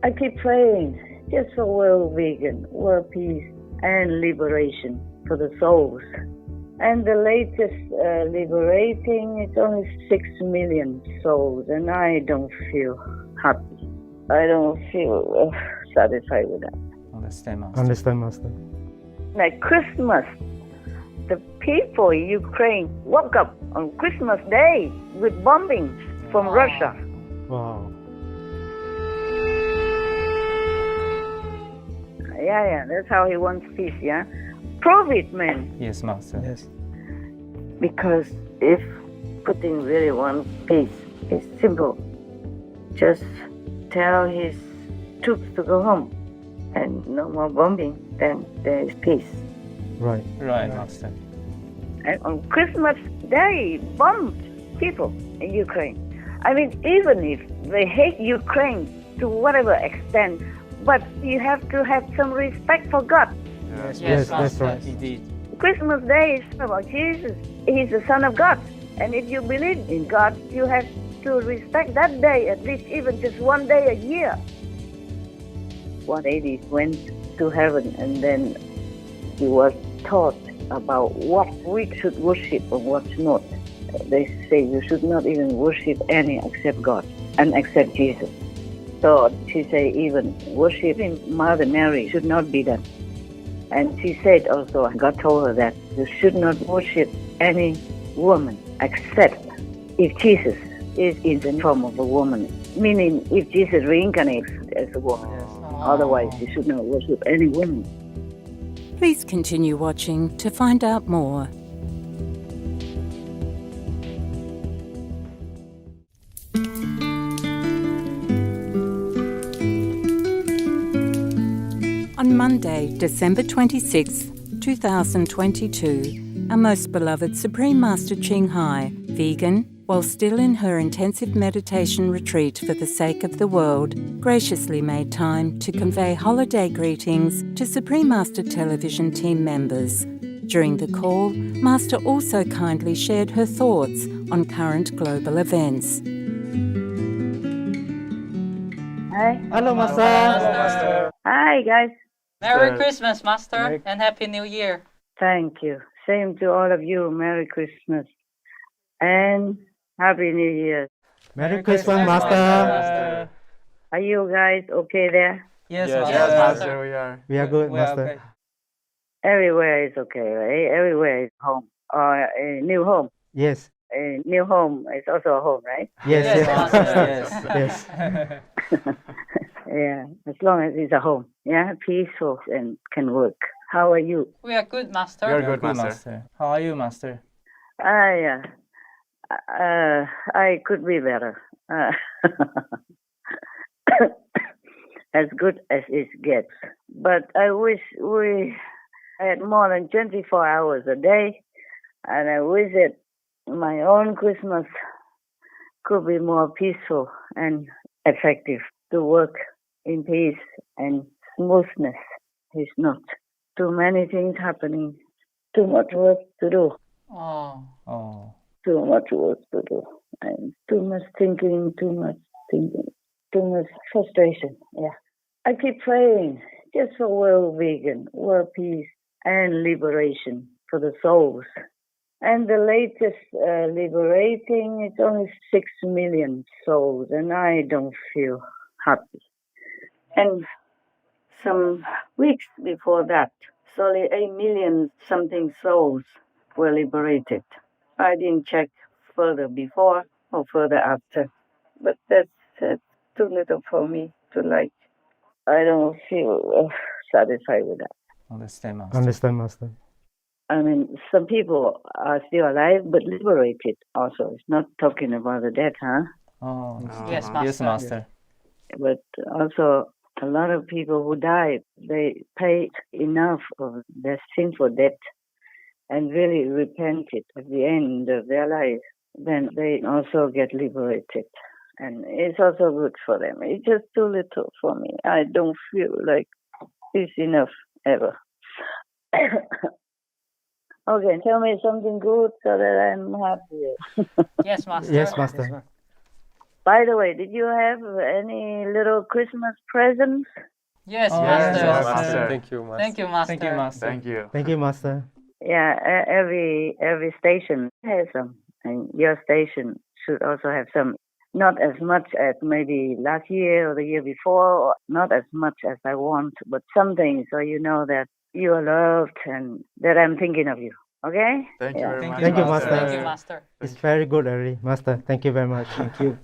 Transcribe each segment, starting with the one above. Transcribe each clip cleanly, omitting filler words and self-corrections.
I keep praying just for world vegan, world peace, and liberation for the souls. And the latest liberating, it's only 6 million souls, and I don't feel happy. I don't feel satisfied with that. Understand, Master. Like Christmas, the people in Ukraine woke up on Christmas Day with bombings from Russia. Wow. Yeah, that's how he wants peace, yeah? Prove it, man. Yes, Master. Yes. Because if Putin really wants peace, it's simple. Just tell his troops to go home and no more bombing, then there is peace. Right, Master. And on Christmas Day, bombed people in Ukraine. I mean, even if they hate Ukraine to whatever extent, but you have to have some respect for God. Yes, that's right. Indeed. Christmas Day is about Jesus. He's the Son of God. And if you believe in God, you have to respect that day, at least even just one day a year. One lady went to heaven and then he was taught about what we should worship and what not. They say you should not even worship any except God and except Jesus. So she said even worshiping Mother Mary should not be done. And she said also, God told her that you should not worship any woman except if Jesus is in the form of a woman. Meaning if Jesus reincarnates as a woman. Yes. Otherwise you should not worship any woman. Please continue watching to find out more. On Monday, December 26, 2022, our most beloved Supreme Master Ching, vegan, while still in her intensive meditation retreat for the sake of the world, graciously made time to convey holiday greetings to Supreme Master Television team members. During the call, Master also kindly shared her thoughts on current global events. Hi. Hello, Master. Hi, guys. Merry Christmas, Master, and Happy New Year. Thank you. Same to all of you. Merry Christmas and Happy New Year. Merry Christmas, Master. Are you guys okay there? Yes, Master, we are. We are good, We are Master. okay. Everywhere is okay, right? Everywhere is home. Or a new home. Yes. A new home is also a home, right? Yes, Master, yes. Yeah, as long as it's a home. Yeah, peaceful and can work. How are you? We are good, Master. We are good, Master. How are you, Master? I could be better. As good as it gets. But I wish we had more than 24 hours a day, and I wish that my own Christmas could be more peaceful and effective to work in peace and smoothness. It's not. Too many things happening, too much work to do. Oh. Too much work to do, and too much thinking, too much frustration. Yeah, I keep praying just for world vegan, world peace, and liberation for the souls. And the latest liberating, it's only 6 million souls, and I don't feel happy. And some weeks before that, only 8 million something souls were liberated. I didn't check further before or further after, but that's too little for me to like. I don't feel satisfied with that. Understand, Master. I mean, some people are still alive but liberated also. It's not talking about the death, huh? Yes, Master. Yes, Master. But also a lot of people who died, they paid enough of their sinful debt and really repented at the end of their life. Then they also get liberated. And it's also good for them. It's just too little for me. I don't feel like it's enough ever. Okay, tell me something good so that I'm happy. Yes, Master. Yes, Master. By the way, did you have any little Christmas presents? Yes, Oh, Master. yes, Master. Thank you, Master. Thank you, Master. Thank you, Master. Thank you. Thank you, Master. Yeah, every station has some, and your station should also have some. Not as much as maybe last year or the year before, or not as much as I want, but something so you know that you are loved and that I'm thinking of you. Okay? Thank you very much. Thank you, Master. Master. Thank you, Master. It's very good, Ari. Master, thank you very much. Thank you.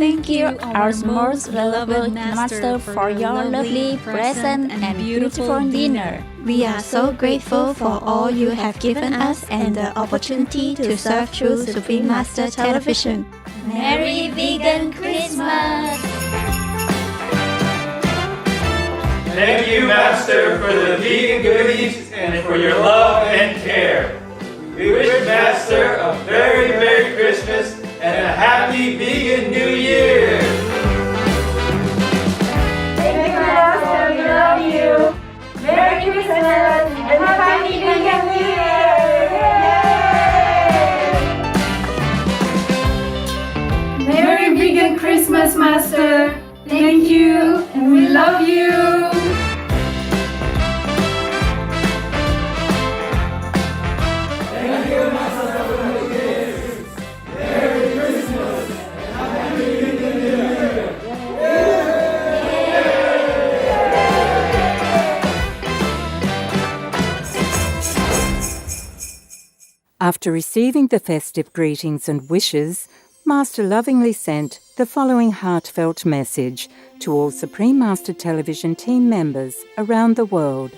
Thank you, our most beloved Master, for your lovely present and beautiful dinner. We are so grateful for all you have given us and the opportunity to serve through Supreme Master Television. Merry Vegan Christmas! Thank you, Master, for the vegan goodies and for your love and care. We wish Master a very Merry Christmas and a Happy Vegan New Year! Thank you, Master. We love you. Merry Christmas and Happy Vegan New Year! Merry Vegan Christmas, Master. Thank you, and we love you. After receiving the festive greetings and wishes, Master lovingly sent the following heartfelt message to all Supreme Master Television team members around the world.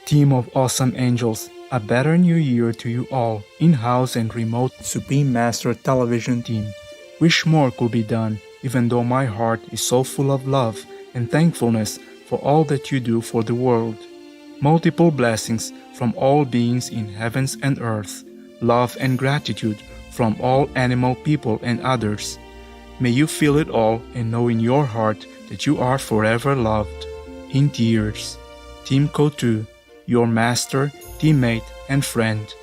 Team of awesome angels, a better new year to you all, in-house and remote Supreme Master Television team. Wish more could be done, even though my heart is so full of love and thankfulness for all that you do for the world. Multiple blessings from all beings in heavens and earth, love and gratitude from all animal people and others. May you feel it all and know in your heart that you are forever loved. In tears, Team Kotu, your master, teammate, and friend.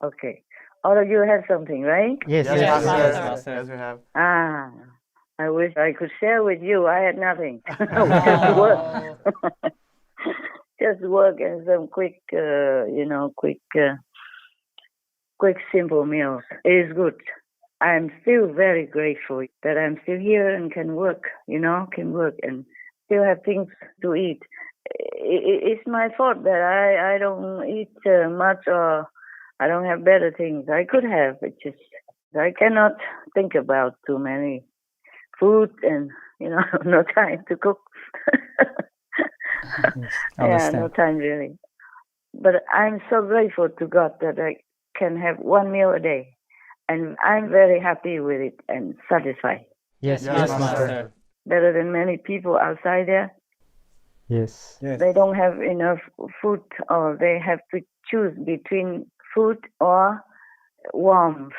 Okay. All of you have something, right? Yes, Yes, yes, Master. yes. Master. Yes, we have. Ah, I wish I could share with you. I had nothing. Just work. Just work and some quick, quick simple meals. It is good. I'm still very grateful that I'm still here and can work, can work and still have things to eat. It's my fault that I don't eat much or I don't have better things. I could have. It's just I cannot think about too many food and, no time to cook. Yeah, no time really. But I'm so grateful to God that I can have one meal a day. And I'm very happy with it and satisfied. Yes, Yes, yes, Master. Better than many people outside there. Yes. They don't have enough food or they have to choose between food or warmth,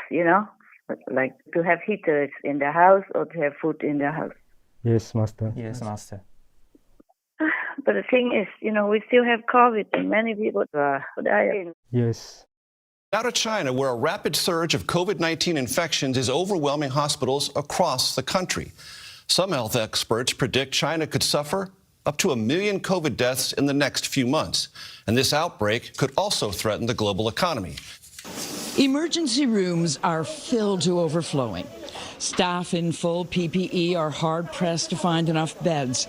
like to have heaters in the house or to have food in the house. Yes, Master. Yes, Master. But the thing is, we still have COVID and many people are dying. Yes. Now to China, where a rapid surge of COVID-19 infections is overwhelming hospitals across the country. Some health experts predict China could suffer up to 1 million COVID deaths in the next few months. And this outbreak could also threaten the global economy. Emergency rooms are filled to overflowing. Staff in full PPE are hard-pressed to find enough beds.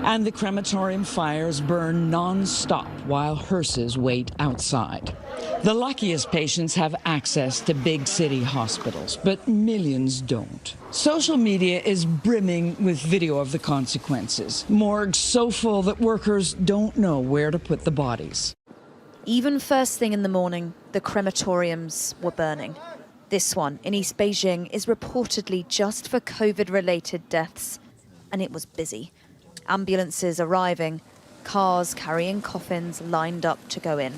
And the crematorium fires burn non-stop while hearses wait outside. The luckiest patients have access to big city hospitals, but millions don't. Social media is brimming with video of the consequences. Morgues so full that workers don't know where to put the bodies. Even first thing in the morning, the crematoriums were burning. This one in East Beijing is reportedly just for COVID-related deaths, and it was busy. Ambulances arriving, Cars carrying coffins lined up to go in.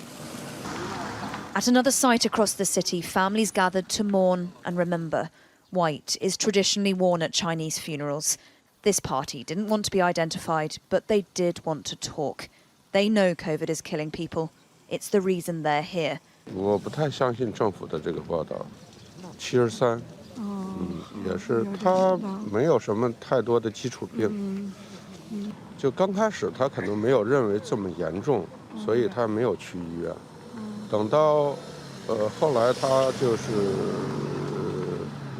At another site across the city, families gathered to mourn and remember. White is traditionally worn at Chinese funerals. This party didn't want to be identified, but they did want to talk. They know COVID is killing people. It's the reason they're here. 我不太相信政府的这个报道。73，也是他没有什么太多的基础病，就刚开始他可能没有认为这么严重，所以他没有去医院。等到后来他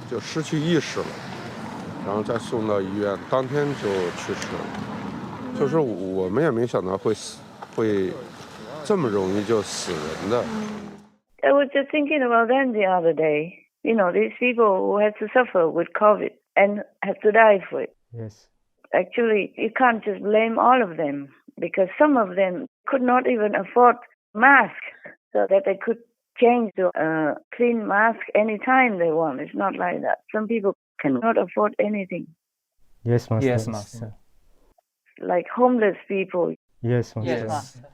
就失去意识了，然后再送到医院，当天就去世了。就是我们也没想到会这么容易就死人的。I was just thinking about them the other day. You know, these people who had to suffer with COVID and had to die for it. Yes. Actually, you can't just blame all of them because some of them could not even afford masks so that they could change to a clean mask anytime they want. It's not like that. Some people cannot afford anything. Yes, Master. Yes, Master. Like homeless people. Yes, Master. Yes, Master.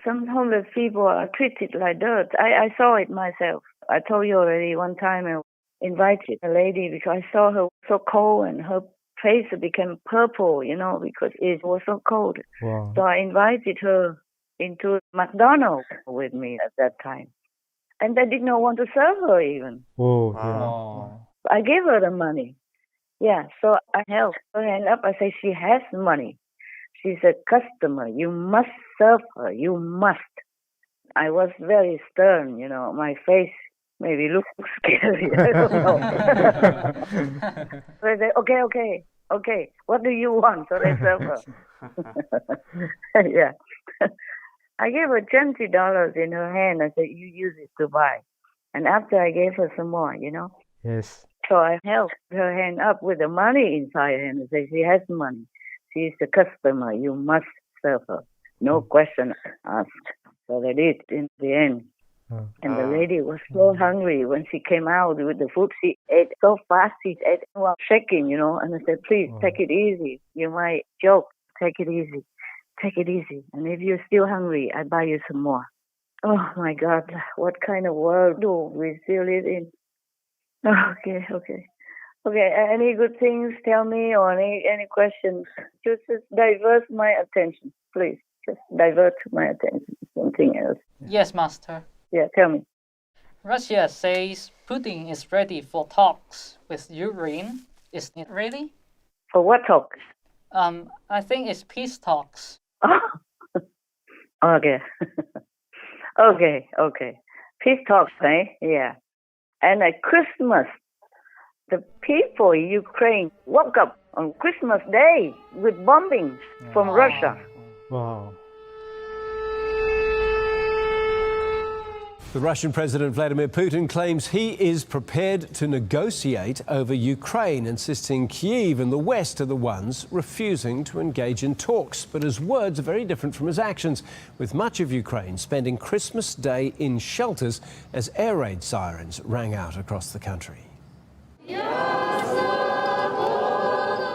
Some homeless people are treated like dirt. I saw it myself. I told you already one time I invited a lady because I saw her so cold and her face became purple, you know, because it was so cold. Wow. So I invited her into McDonald's with me at that time. And they did not want to serve her even. Oh, Oh. I gave her the money. Yeah, so I held her hand up. I said, she has money. She's a customer. You must serve her. You must. I was very stern, you know. My face maybe looked scary. I don't know. So I said, okay. What do you want? So they serve her. Yeah. I gave her $20 in her hand. I said, you use it to buy. And after I gave her some more, you know. Yes. So I held her hand up with the money inside her and I said, she has money. She's a customer. You must serve her. No question asked. So they did in the end. And the lady was so hungry when she came out with the food. She ate so fast. She ate while shaking, you know. And I said, please, take it easy. You might joke. Take it easy. Take it easy. And if you're still hungry, I buy you some more. Oh, my God. What kind of world do we still live in? Okay. Any good things, tell me, or any questions. Just divert my attention, please. Just divert my attention. Something else. Yes, Master. Yeah, tell me. Russia says Putin is ready for talks with Ukraine. Is it ready? For what talks? I think it's peace talks. Okay. Okay. Peace talks, eh? Yeah. And at Christmas, the people in Ukraine woke up on Christmas Day with bombings from Russia. Wow. The Russian President Vladimir Putin claims he is prepared to negotiate over Ukraine, insisting Kyiv and the West are the ones refusing to engage in talks. But his words are very different from his actions, with much of Ukraine spending Christmas Day in shelters as air raid sirens rang out across the country.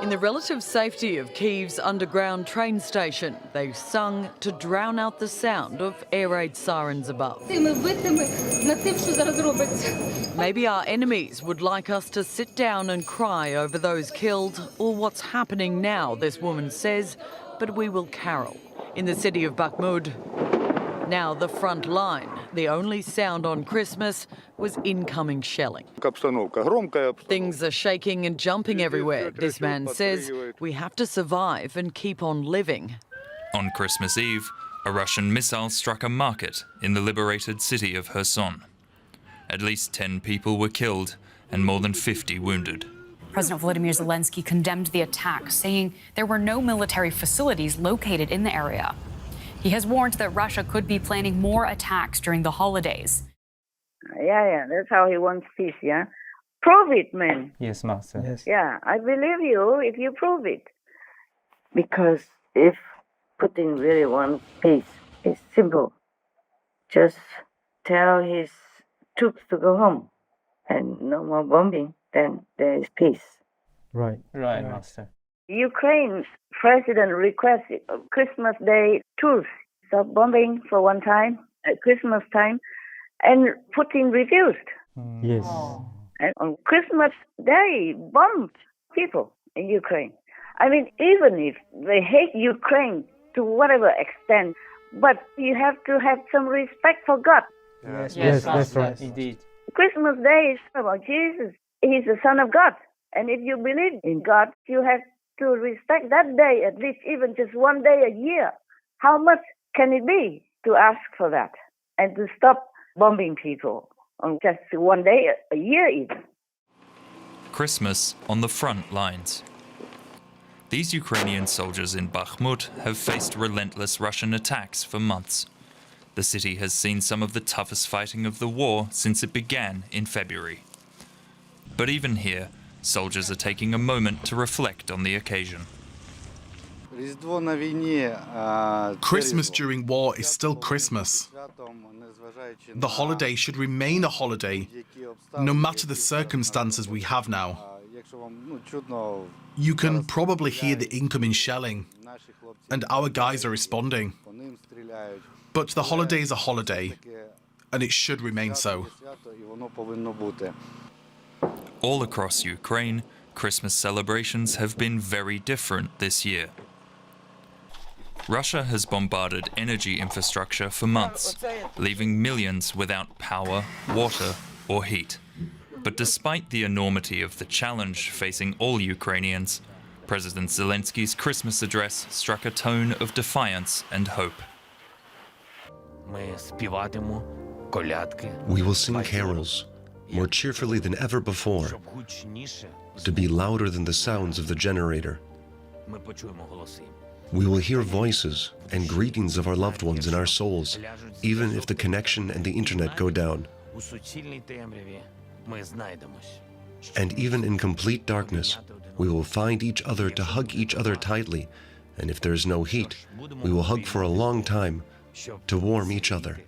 In the relative safety of Kyiv's underground train station, they sung to drown out the sound of air raid sirens above. Maybe our enemies would like us to sit down and cry over those killed or what's happening now, this woman says, but we will carol. In the city of Bakhmut, now the front line, the only sound on Christmas was incoming shelling. Things are shaking and jumping everywhere. This man says we have to survive and keep on living. On Christmas Eve, a Russian missile struck a market in the liberated city of Kherson. At least 10 people were killed and more than 50 wounded. President Volodymyr Zelensky condemned the attack, saying there were no military facilities located in the area. He has warned that Russia could be planning more attacks during the holidays. Yeah, that's how he wants peace, yeah? Prove it, man. Yes, Master. Yes. Yeah, I believe you if you prove it. Because if Putin really wants peace, it's simple. Just tell his troops to go home and no more bombing, then there is peace. Right. Right, Master. Ukraine's president requested Christmas Day truce, stop bombing for one time at Christmas time, and Putin refused. Yes. And on Christmas Day, bombed people in Ukraine. I mean, even if they hate Ukraine to whatever extent, but you have to have some respect for God. Yes, that's right. Indeed. Christmas Day is about Jesus. He's the Son of God. And if you believe in God, you have to respect that day, at least even just one day a year. How much can it be to ask for that and to stop bombing people on just one day a year even? Christmas on the front lines. These Ukrainian soldiers in Bakhmut have faced relentless Russian attacks for months. The city has seen some of the toughest fighting of the war since it began in February. But even here, soldiers are taking a moment to reflect on the occasion. Christmas during war is still Christmas. The holiday should remain a holiday, no matter the circumstances we have now. You can probably hear the incoming shelling, and our guys are responding. But the holiday is a holiday, and it should remain so. All across Ukraine, Christmas celebrations have been very different this year. Russia has bombarded energy infrastructure for months, leaving millions without power, water, or heat. But despite the enormity of the challenge facing all Ukrainians, President Zelensky's Christmas address struck a tone of defiance and hope. We will sing carols more cheerfully than ever before, to be louder than the sounds of the generator. We will hear voices and greetings of our loved ones in our souls, even if the connection and the internet go down. And even in complete darkness, we will find each other to hug each other tightly, and if there is no heat, we will hug for a long time to warm each other.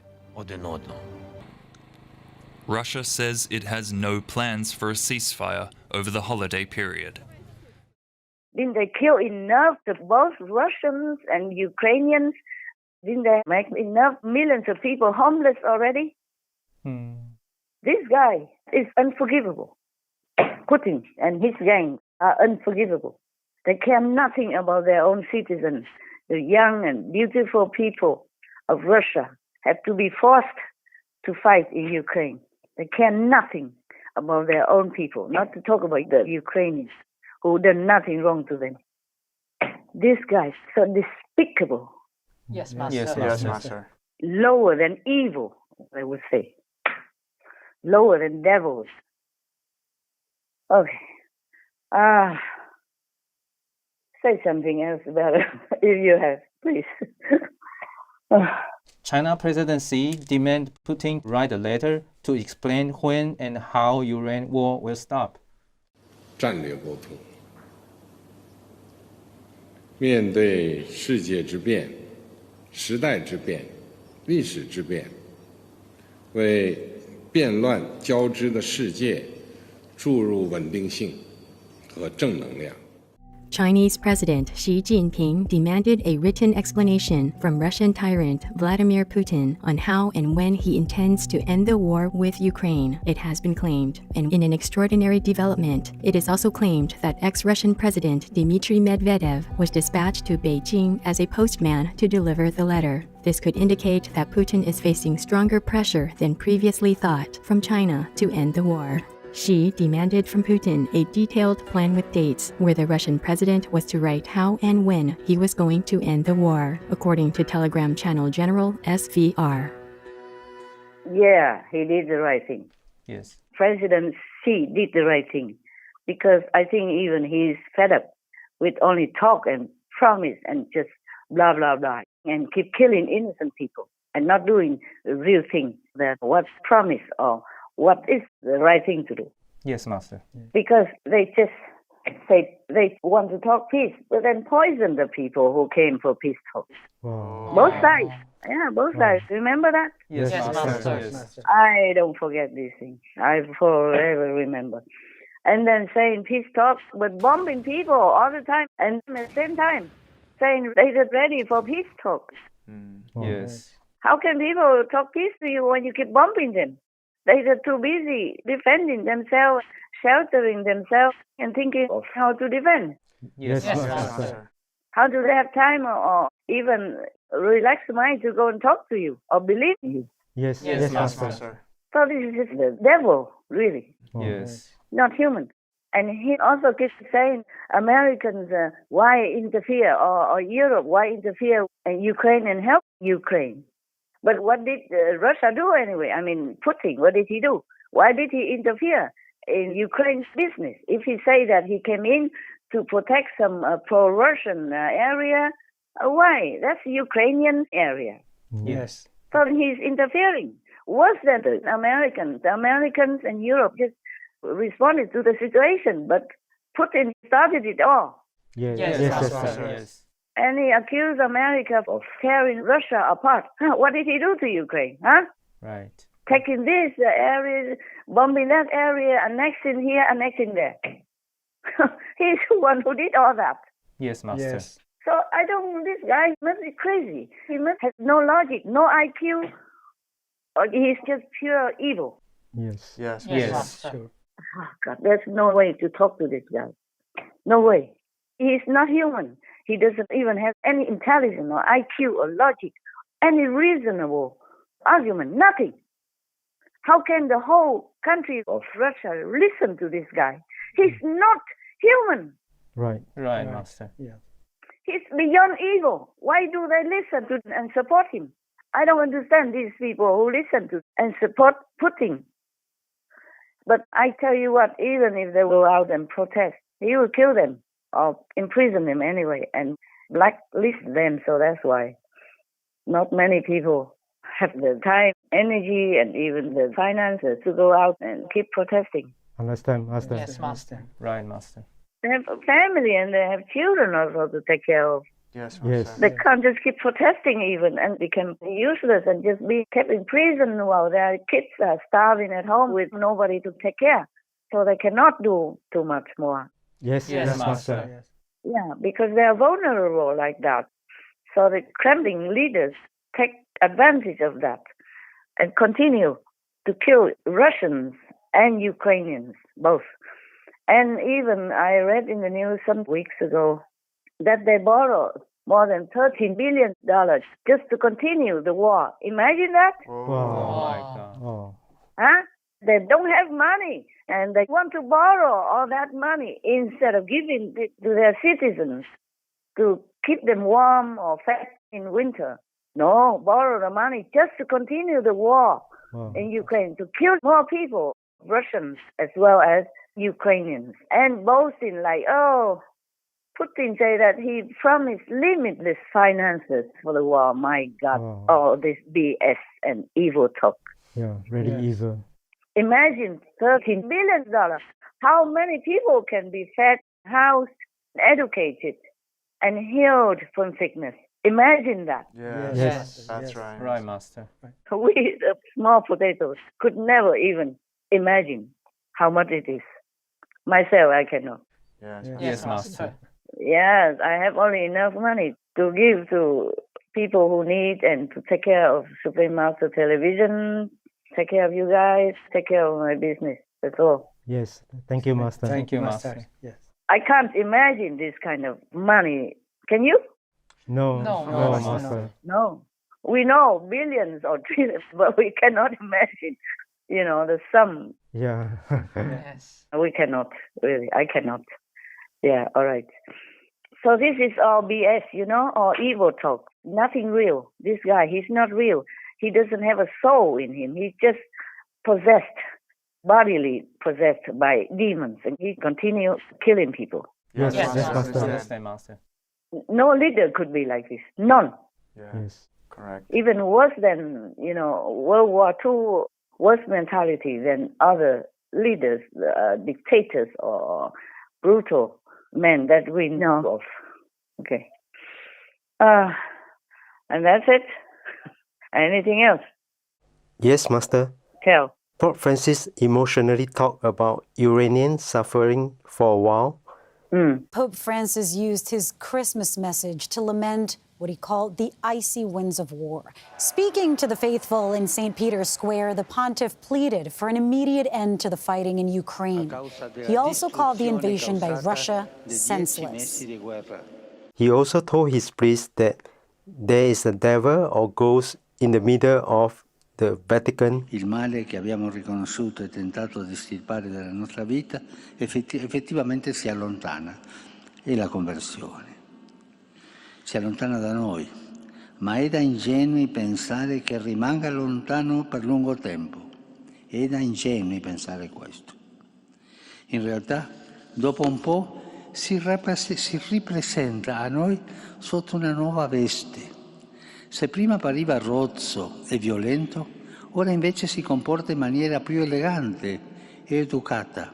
Russia says it has no plans for a ceasefire over the holiday period. Didn't they kill enough of both Russians and Ukrainians? Didn't they make enough millions of people homeless already? This guy is unforgivable. Putin and his gang are unforgivable. They care nothing about their own citizens. The young and beautiful people of Russia have to be forced to fight in Ukraine. They care nothing about their own people, not to talk about the Ukrainians who done nothing wrong to them. This guy is so despicable. Yes, Master. Yes, Master. Lower than evil, I would say. Lower than devils. Okay. Say something else about it, if you have, please. China President Xi demands Putin write a letter to explain when and how Ukraine war will stop. 战略沟通，面对世界之变、时代之变、历史之变，为变乱交织的世界注入稳定性和正能量。 Chinese President Xi Jinping demanded a written explanation from Russian tyrant Vladimir Putin on how and when he intends to end the war with Ukraine, it has been claimed. And in an extraordinary development, it is also claimed that ex-Russian President Dmitry Medvedev was dispatched to Beijing as a postman to deliver the letter. This could indicate that Putin is facing stronger pressure than previously thought from China to end the war. Xi demanded from Putin a detailed plan with dates where the Russian president was to write how and when he was going to end the war, according to Telegram channel General SVR. Yeah, he did the right thing. Yes. President Xi did the right thing because I think even he's fed up with only talk and promise and just blah, blah, blah, and keep killing innocent people and not doing the real thing that what's promised or what is the right thing to do. Yes, Master. Because they just say they want to talk peace, but then poison the people who came for peace talks. Wow. Both sides. Yeah, both sides. Remember that? Yes, Master. I don't forget these things. I forever remember. and then saying peace talks, but bombing people all the time, and at the same time saying they're ready for peace talks. Yes. How can people talk peace to you when you keep bombing them? They're too busy defending themselves, sheltering themselves, and thinking of how to defend. Yes, Master. How do they have time or even relaxed mind to go and talk to you or believe you? Yes, Master. So this is just the devil, really. Yes. Not human. And he also keeps saying, Americans, why interfere? Or Europe, why interfere in Ukraine and help Ukraine? But what did Russia do anyway? I mean, Putin, what did he do? Why did he interfere in Ukraine's business? If he say that he came in to protect some pro-Russian area, why? That's Ukrainian area. Yes. So he's interfering. Worse than the Americans and Europe just responded to the situation, but Putin started it all. Yes. And he accused America of tearing Russia apart. What did he do to Ukraine? Huh? Right. Taking this area, bombing that area, annexing here, annexing there. He's the one who did all that. Yes, Master. Yes. So this guy must be crazy. He must have no logic, no IQ, or he's just pure evil. Yes. Sure. Oh, God, there's no way to talk to this guy. No way. He's not human. He doesn't even have any intelligence or IQ or logic, any reasonable argument, nothing. How can the whole country of Russia listen to this guy? He's not human. Right, Master. Yeah. He's beyond evil. Why do they listen to and support him? I don't understand these people who listen to and support Putin. But I tell you what, even if they go out and protest, he will kill them or imprison them anyway and blacklist them. So that's why not many people have the time, energy, and even the finances to go out and keep protesting. Understand, Master. Yes, Master. Right, Master. They have a family and they have children also to take care of. Yes. They can't just keep protesting even and become useless and just be kept in prison while their kids are starving at home with nobody to take care. So they cannot do too much more. Yes, Master. Yes. Yeah, because they are vulnerable like that. So the Kremlin leaders take advantage of that and continue to kill Russians and Ukrainians, both. And even I read in the news some weeks ago that they borrowed more than $13 billion just to continue the war. Imagine that? Oh my God. Oh. Huh? They don't have money and they want to borrow all that money instead of giving it to their citizens to keep them warm or fed in winter. No, borrow the money just to continue the war in Ukraine, to kill more people, Russians as well as Ukrainians, and boasting like, Putin say that he promised limitless finances for the war. My God, all this BS and evil talk. Yeah, really evil. Imagine $13 billion. How many people can be fed, housed, educated, and healed from sickness? Imagine that. Yes. That's right. Right, Master. We, the small potatoes, could never even imagine how much it is. Myself, I cannot. Yes, Master. Yes, I have only enough money to give to people who need and to take care of Supreme Master Television, take care of you guys, take care of my business. That's all. Yes. Thank you, Master. Thank you, Master. Yes. I can't imagine this kind of money. Can you? No, Master. No. We know billions or trillions, but we cannot imagine, the sum. Yeah. Yes. We cannot, really. I cannot. Yeah, all right. So this is all BS, or evil talk. Nothing real. This guy, he's not real. He doesn't have a soul in him. He's just possessed, bodily possessed by demons. And he continues killing people. Yes, Master. Master. Master. No leader could be like this. None. Yes. Correct. Even worse than, World War II, worse mentality than other leaders, dictators or brutal men that we know of. Okay. And that's it. Anything else? Yes, Master. Tell. Pope Francis emotionally talked about Iranian suffering for a while. Pope Francis used his Christmas message to lament what he called the icy winds of war. Speaking to the faithful in St. Peter's Square, the pontiff pleaded for an immediate end to the fighting in Ukraine. He also called the invasion by Russia senseless. He also told his priests that there is a devil or ghost in the middle of the Vatican. Il male che abbiamo riconosciuto e tentato di estirpare dalla nostra vita effettivamente si allontana, è la conversione. Si allontana da noi, ma è da ingenui pensare che rimanga lontano per lungo tempo. È da ingenui pensare questo. In realtà, dopo un po', si ripresenta a noi sotto una nuova veste. Se prima appariva rozzo e violento, ora invece si comporta in maniera più elegante e educata.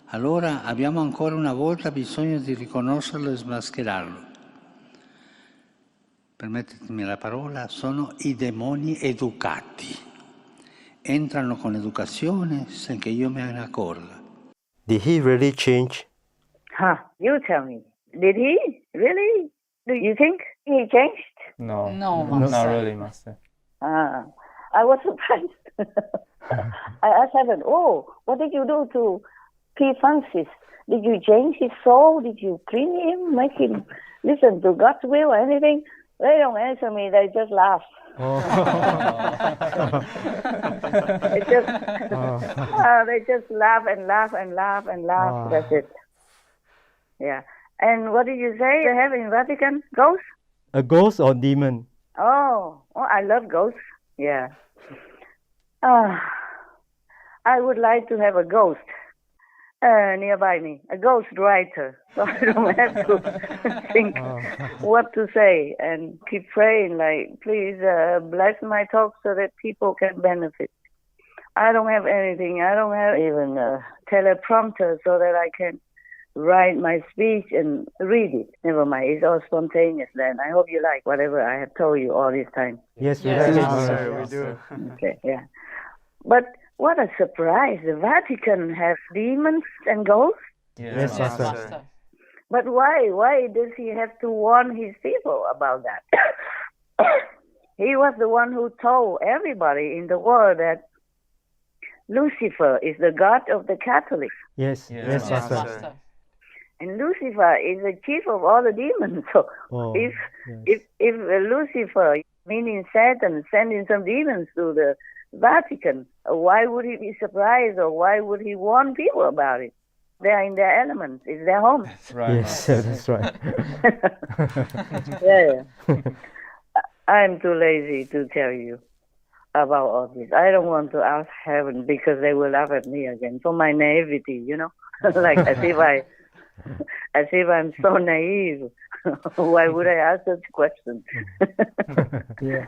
Allora abbiamo ancora una volta bisogno di riconoscerlo e smascherarlo. Permettetemi la parola, sono i demoni educati. Entrano con educazione senza che io me ne accorga. Did he really change? You tell me. Did he? Really? Do you think he changed? No, No, not Master. really, Master. I was surprised. I asked heaven, what did you do to P. Francis? Did you change his soul? Did you clean him, make him listen to God's will or anything? They don't answer me, they just laugh. They just laugh and laugh and laugh and laugh. That's it. Yeah. And what did you say they have in Vatican? Ghosts? A ghost or demon? Oh, I love ghosts. Yeah. I would like to have a ghost nearby me, a ghost writer, so I don't have to think what to say and keep praying like, please bless my talk so that people can benefit. I don't have anything. I don't have even a teleprompter so that I can write my speech and read it. Never mind, it's all spontaneous then. I hope you like whatever I have told you all this time. Yes, we do. Okay, yeah. But what a surprise. The Vatican has demons and ghosts? Yes, Master. But why? Why does he have to warn his people about that? He was the one who told everybody in the world that Lucifer is the god of the Catholics. Yes, Master. And Lucifer is the chief of all the demons. So if Lucifer, meaning Satan, sending some demons to the Vatican, why would he be surprised or why would he warn people about it? They are in their elements. It's their home. That's right. Yes, that's right. Yeah. I'm too lazy to tell you about all this. I don't want to ask heaven because they will laugh at me again for my naivety, like as if I'm so naive. Why would I ask such questions? Yeah.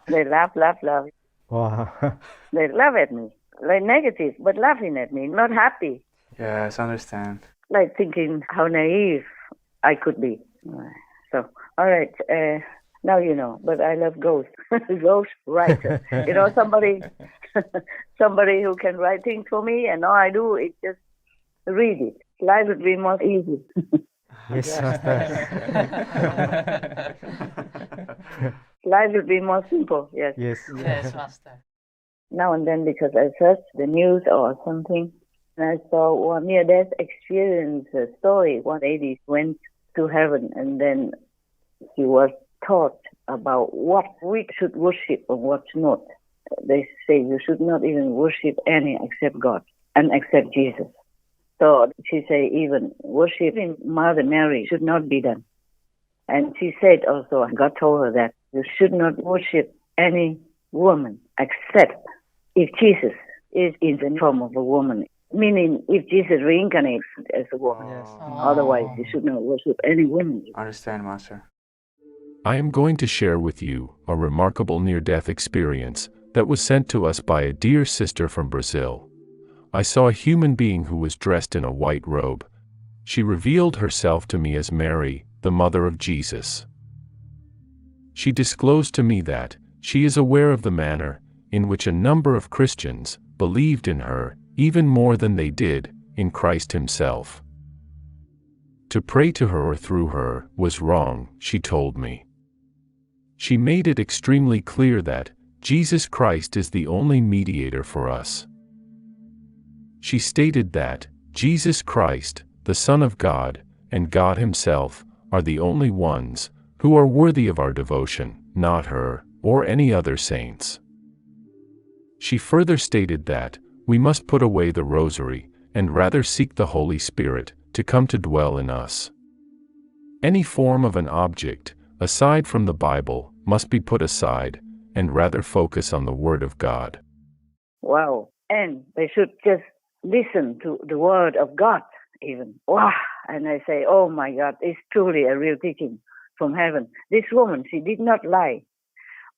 They laugh. Wow. They laugh at me, like negative, but laughing at me, not happy. Yes, I understand. Like thinking how naive I could be. So, all right, now you know, but I love ghosts. Ghost writer. Somebody who can write things for me, and all I do is just read it. Life would be more easy. Yes, Master. Life would be more simple, yes. Yes. Yes, Master. Now and then, because I searched the news or something, and I saw one near-death experience story. One lady went to heaven, and then she was taught about what we should worship and what not. They say you should not even worship any except God and except Jesus. So she said even worshiping Mother Mary should not be done. And she said also, God told her that you should not worship any woman except if Jesus is in the form of a woman. Meaning if Jesus reincarnates as a woman. Yes. Otherwise, you should not worship any woman. I understand, Master. I am going to share with you a remarkable near-death experience that was sent to us by a dear sister from Brazil. I saw a human being who was dressed in a white robe. She revealed herself to me as Mary, the mother of Jesus. She disclosed to me that she is aware of the manner in which a number of Christians, believed in her even more than they did in Christ himself. To pray to her or through her was wrong, she told me. She made it extremely clear that Jesus Christ is the only mediator for us. She stated that Jesus Christ, the Son of God, and God himself, are the only ones who are worthy of our devotion, not her or any other saints. She further stated that we must put away the rosary and rather seek the Holy Spirit to come to dwell in us. Any form of an object, aside from the Bible, must be put aside and rather focus on the Word of God. Wow. And they should just listen to the Word of God even. Wow. And I say, oh my God, it's truly a real teaching from heaven. This woman, she did not lie.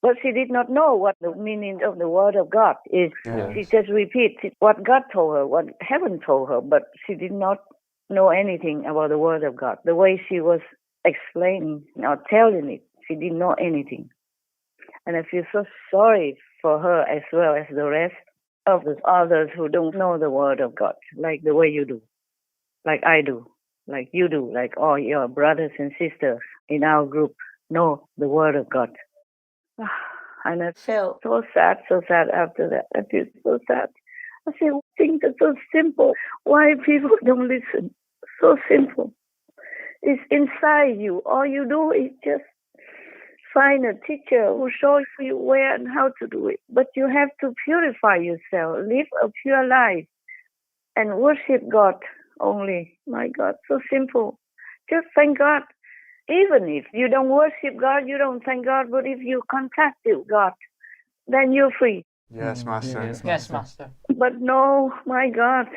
But she did not know what the meaning of the Word of God is. Yes. She just repeats what God told her, what heaven told her, but she did not know anything about the Word of God. The way she was explaining or telling it, she didn't know anything. And I feel so sorry for her as well as the rest of the others who don't know the Word of God, like the way you do, like I do, like you do, like all your brothers and sisters in our group know the Word of God. And I felt so sad after that. I feel so sad. I said, things are so simple. Why people don't listen? So simple. It's inside you. All you do is just find a teacher who shows you where and how to do it. But you have to purify yourself, live a pure life, and worship God only. My God, so simple. Just thank God. Even if you don't worship God, you don't thank God, but if you contact with God, then you're free. Yes, Master. Yes, Master. But no, my God,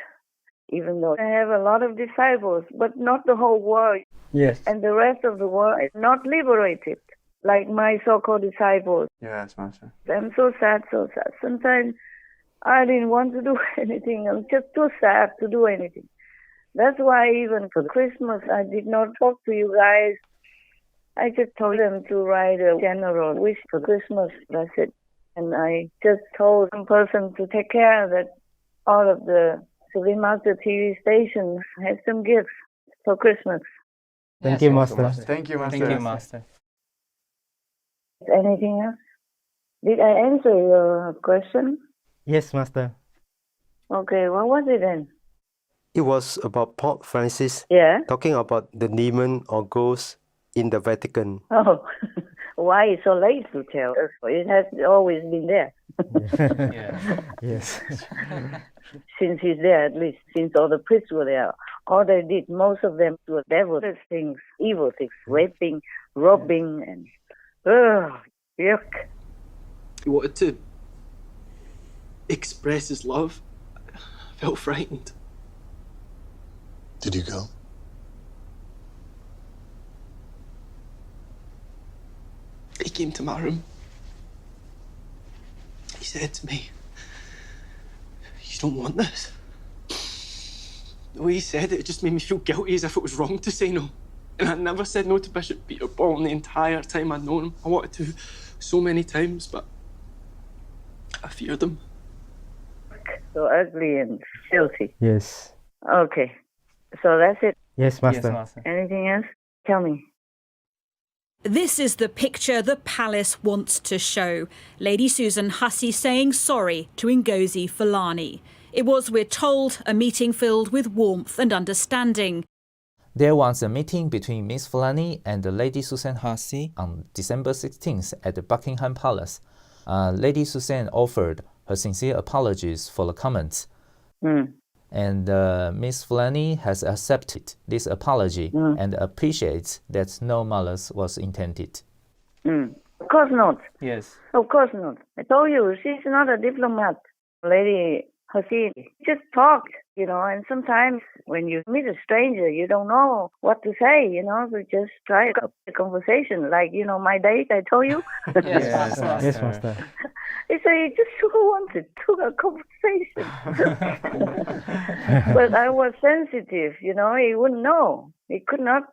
even though I have a lot of disciples, but not the whole world. Yes. And the rest of the world is not liberated, like my so-called disciples. Yes, Master. I'm so sad, so sad. Sometimes I didn't want to do anything. I'm just too sad to do anything. That's why even for Christmas, I did not talk to you guys. I just told them to write a general wish for Christmas. That's it. And I just told some person to take care that all of the Supreme Master TV stations have some gifts for Christmas. Thank you, Master. Thank you, Master. Thank you, Master. Anything else? Did I answer your question? Yes, Master. Okay, what was it then? It was about Pope Francis talking about the demon or ghost in the Vatican. Oh, why it's so late to tell us? It has always been there. Yes. Since he's there, at least, since all the priests were there. All they did, most of them were devilish things, evil things, raping, robbing, and yuck. He wanted to express his love. I felt frightened. Did you go? He came to my room. He said to me, "You don't want this." The way he said it just made me feel guilty, as if it was wrong to say no. And I never said no to Bishop Peter Paul in the entire time I'd known him. I wanted to so many times, but I feared him. So ugly and filthy. Yes. Okay, so that's it. Yes, Master. Yes, Master. Anything else? Tell me. This is the picture the palace wants to show. Lady Susan Hussey saying sorry to Ngozi Fulani. It was, we're told, a meeting filled with warmth and understanding. There was a meeting between Miss Fulani and Lady Susan Hussey on December 16th at the Buckingham Palace. Lady Susan offered her sincere apologies for the comments. And Miss Fulani has accepted this apology and appreciates that no malice was intended. Of course not. Yes. Of course not. I told you, she's not a diplomat. Lady Hussey just talked, and sometimes when you meet a stranger, you don't know what to say, so just try a conversation. Like, my date, I told you. Yes, Master. Yes, Master. He just wanted to have a conversation. But I was sensitive, he wouldn't know. He could not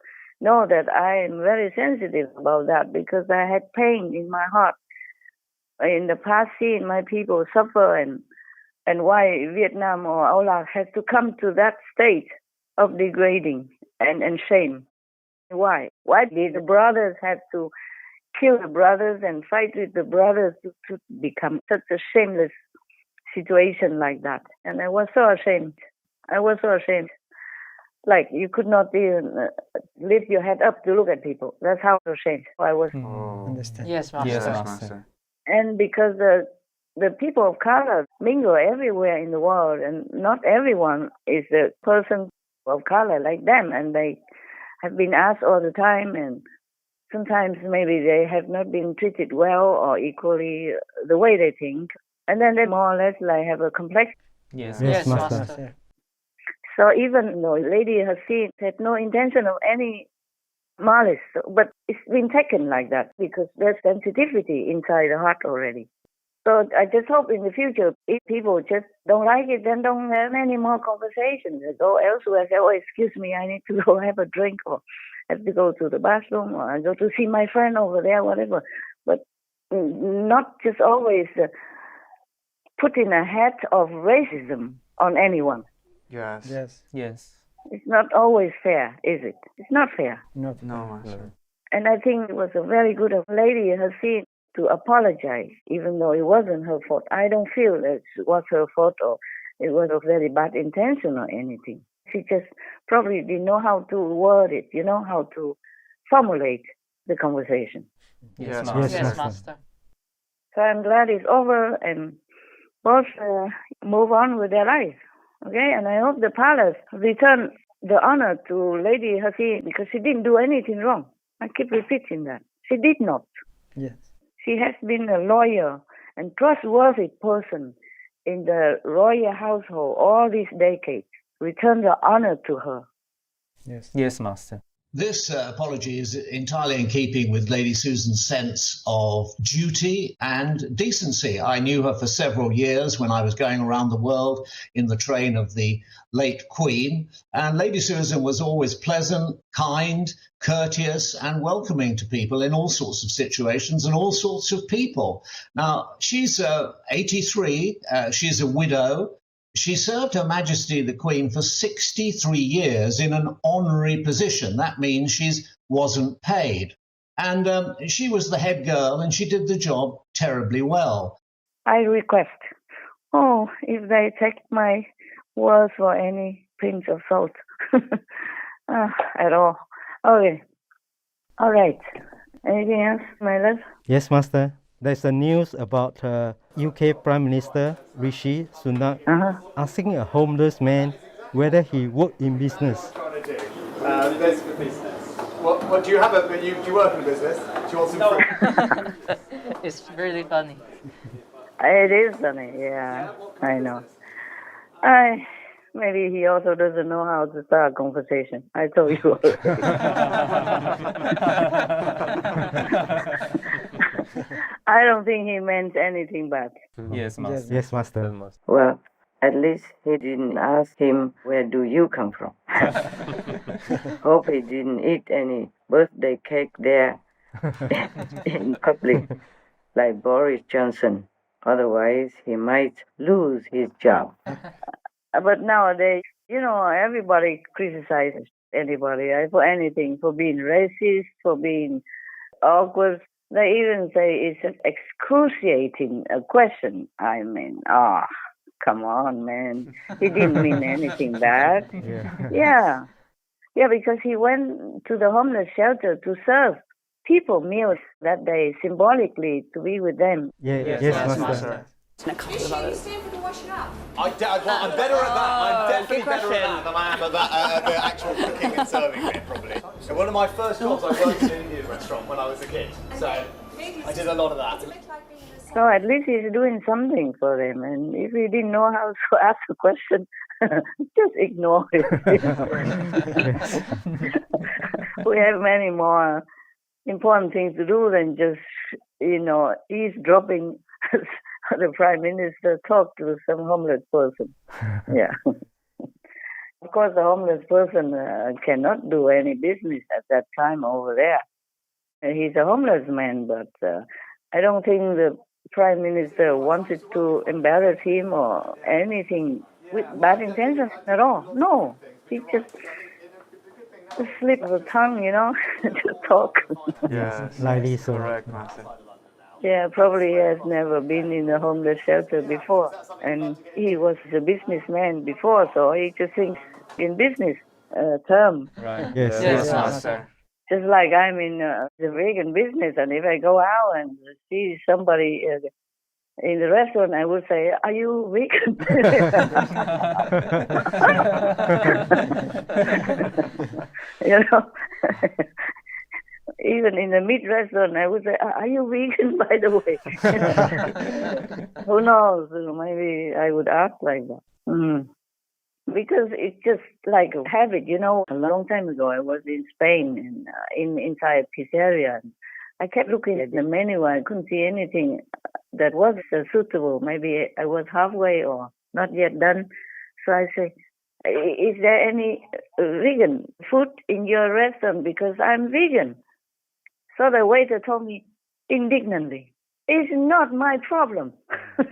know that I am very sensitive about that because I had pain in my heart. In the past, seeing my people suffer and and why Vietnam or Aulak has to come to that state of degrading and shame. Why? Why did the brothers have to kill the brothers and fight with the brothers to become such a shameless situation like that? And I was so ashamed. Like you could not even lift your head up to look at people. That's how ashamed I was. Understand. Yes, Master. Yes, Master. And because the people of color mingle everywhere in the world, and not everyone is a person of color like them, and they have been asked all the time, and sometimes maybe they have not been treated well or equally the way they think, and then they more or less like have a complex. Yes, Master. So even though Lady Hassi had no intention of any malice, but it's been taken like that because there's sensitivity inside the heart already. So I just hope in the future, if people just don't like it, then don't have any more conversations. They go elsewhere, say, oh, excuse me, I need to go have a drink, or have to go to the bathroom, or I go to see my friend over there, whatever. But not just always putting a hat of racism on anyone. Yes. It's not always fair, is it? It's not fair. No, Master. And I think it was a very good of Lady Hassi to apologize, even though it wasn't her fault. I don't feel that it was her fault or it was a very bad intention or anything. She just probably didn't know how to word it, how to formulate the conversation. Yes, Master. So I'm glad it's over and both move on with their lives. Okay, and I hope the palace return the honor to Lady Hassi because she didn't do anything wrong. I keep repeating that. She did not. Yes. She has been a loyal and trustworthy person in the royal household all these decades. Return the honor to her. Yes, Master. This apology is entirely in keeping with Lady Susan's sense of duty and decency. I knew her for several years when I was going around the world in the train of the late Queen, and Lady Susan was always pleasant, kind, courteous and welcoming to people in all sorts of situations and all sorts of people. Now, she's 83, she's a widow. She served Her Majesty the Queen for 63 years in an honorary position. That means she wasn't paid. And she was the head girl and she did the job terribly well. I request, if they take my words for any pinch of salt at all. Okay. All right. Anything else, my love? Yes, Master. There's a news about UK Prime Minister Rishi Sunak asking a homeless man whether he worked in business. This for business. What do you have? Do you work in business? Do you want some fruit? It's really funny. It is funny, yeah. I know. Maybe he also doesn't know how to start a conversation. I told you already. I don't think he meant anything bad. Yes, Master. Yes, Master. Well, at least he didn't ask him, where do you come from? Hope he didn't eat any birthday cake there in public like Boris Johnson. Otherwise, he might lose his job. But nowadays, everybody criticizes anybody for anything, for being racist, for being awkward. They even say it's an excruciating question. I mean, come on, man. He didn't mean anything bad. Yeah, because he went to the homeless shelter to serve people meals that day, symbolically, to be with them. Yes, Master. And a couple of others. I'm better at that. I'm definitely better at that than I am at the actual cooking and serving bit, probably. So one of my first jobs, I worked in an Indian restaurant when I was a kid. So I did a lot of that. So at least he's doing something for them. And if he didn't know how to ask a question, just ignore it. We have many more important things to do than just, eavesdropping the Prime Minister talk to some homeless person. Yeah. Of course, the homeless person cannot do any business at that time over there. He's a homeless man, but I don't think the Prime Minister wanted to embarrass him or anything with bad intentions at all. No, he just slip of the tongue, to talk. Yes, Lightly so. correct, Master. Yeah, probably he has never been in a homeless shelter before. And he was a businessman before, so he just thinks in business term. Right. Yes, Yes, Master. Just like I'm in the vegan business, and if I go out and see somebody in the restaurant, I would say, "Are you vegan?" Even in the meat restaurant, I would say, "Are you vegan, by the way?" Who knows? Maybe I would ask like that. Because it's just like a habit, A long time ago, I was in Spain and inside a pizzeria. And I kept looking at the menu. I couldn't see anything that was suitable. Maybe I was halfway or not yet done. So I say, "Is there any vegan food in your restaurant? Because I'm vegan." So the waiter told me indignantly, "It's not my problem."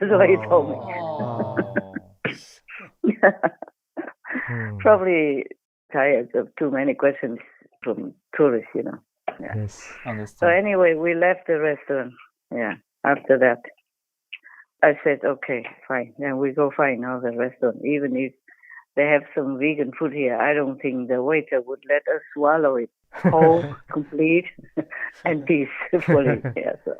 So he told me. Probably tired of too many questions from tourists, Yeah. Yes, understand. So anyway, we left the restaurant. Yeah. After that, I said, "Okay, fine. Then we go find another restaurant. Even if they have some vegan food here, I don't think the waiter would let us swallow it whole, complete, and peacefully." Yeah. So.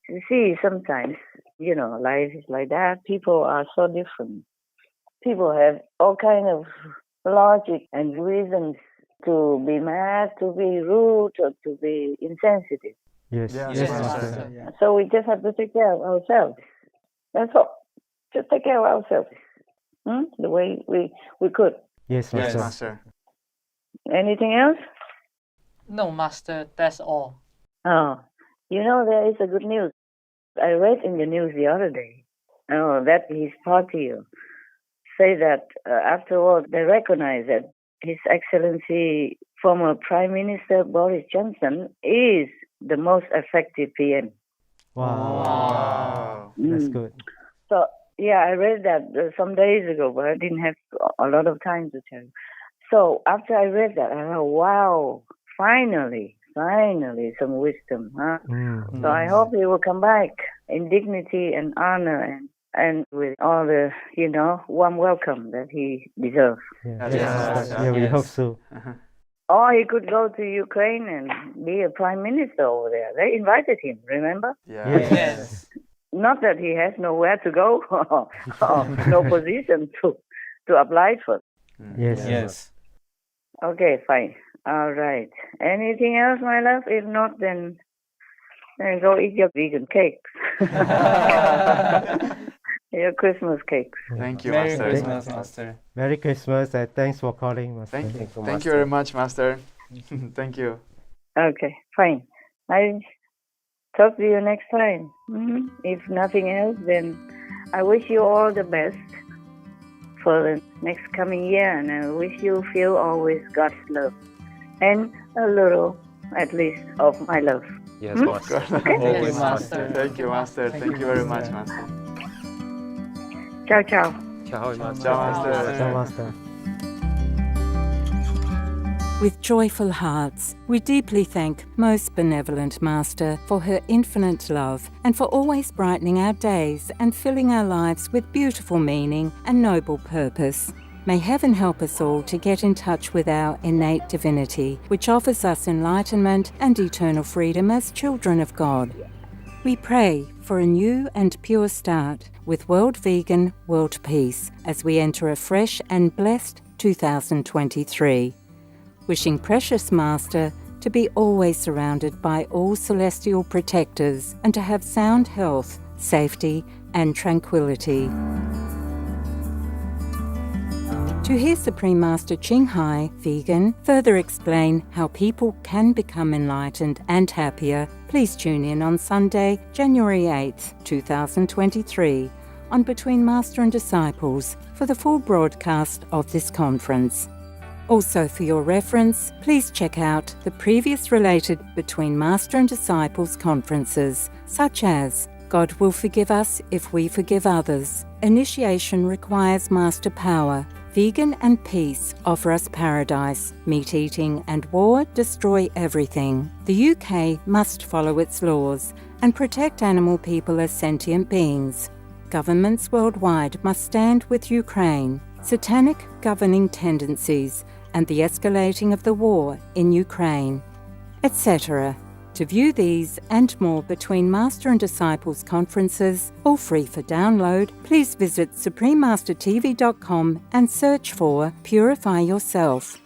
You see, sometimes, life is like that. People are so different. People have all kind of logic and reasons to be mad, to be rude, or to be insensitive. Yes, Master. Yeah. So we just have to take care of ourselves. That's all. Just take care of ourselves. The way we could. Yes, Master. Yes, Master. Anything else? No, Master, that's all. Oh, there is a good news. I read in the news the other day. That his party say that after all, they recognize that His Excellency former Prime Minister Boris Johnson is the most effective PM. Wow. That's good. So, yeah, I read that some days ago, but I didn't have a lot of time to tell you. So after I read that, I thought, wow, finally, some wisdom, huh? So I hope he will come back in dignity and honor and with all the, warm welcome that he deserves. Yeah, we hope so. Or he could go to Ukraine and be a prime minister over there. They invited him, remember? Yes. Not that he has nowhere to go or no position to apply for. Yes. Okay, fine. All right. Anything else, my love? If not, then go eat your vegan cakes. Your Christmas cakes. Thank you, Merry Master. Christmas, Master. Merry Christmas and thanks for calling, Master. Thank you very much, Master. Thank you. Okay, fine. I'll talk to you next time. If nothing else, then I wish you all the best for the next coming year, and I wish you feel always God's love and a little, at least, of my love. Yes, Master. Okay? Yes, Master. Thank you, Master. Thank you very much, Master. Ciao, ciao. Ciao, Master. Ciao, Master. With joyful hearts, we deeply thank Most Benevolent Master for her infinite love and for always brightening our days and filling our lives with beautiful meaning and noble purpose. May heaven help us all to get in touch with our innate divinity, which offers us enlightenment and eternal freedom as children of God. We pray for a new and pure start with World Vegan, World Peace as we enter a fresh and blessed 2023. Wishing Precious Master to be always surrounded by all celestial protectors and to have sound health, safety and tranquility. To hear Supreme Master Ching, Vegan, further explain how people can become enlightened and happier, please tune in on Sunday, January 8th, 2023, on Between Master and Disciples for the full broadcast of this conference. Also, for your reference, please check out the previous related Between Master and Disciples conferences, such as God will forgive us if we forgive others. Initiation requires master power. Vegan and peace offer us paradise. Meat eating and war destroy everything. The UK must follow its laws and protect animal people as sentient beings. Governments worldwide must stand with Ukraine. Satanic governing tendencies and the escalating of the war in Ukraine, etc. To view these and more between Master and Disciples conferences, all free for download, please visit suprememastertv.com and search for Purify Yourself.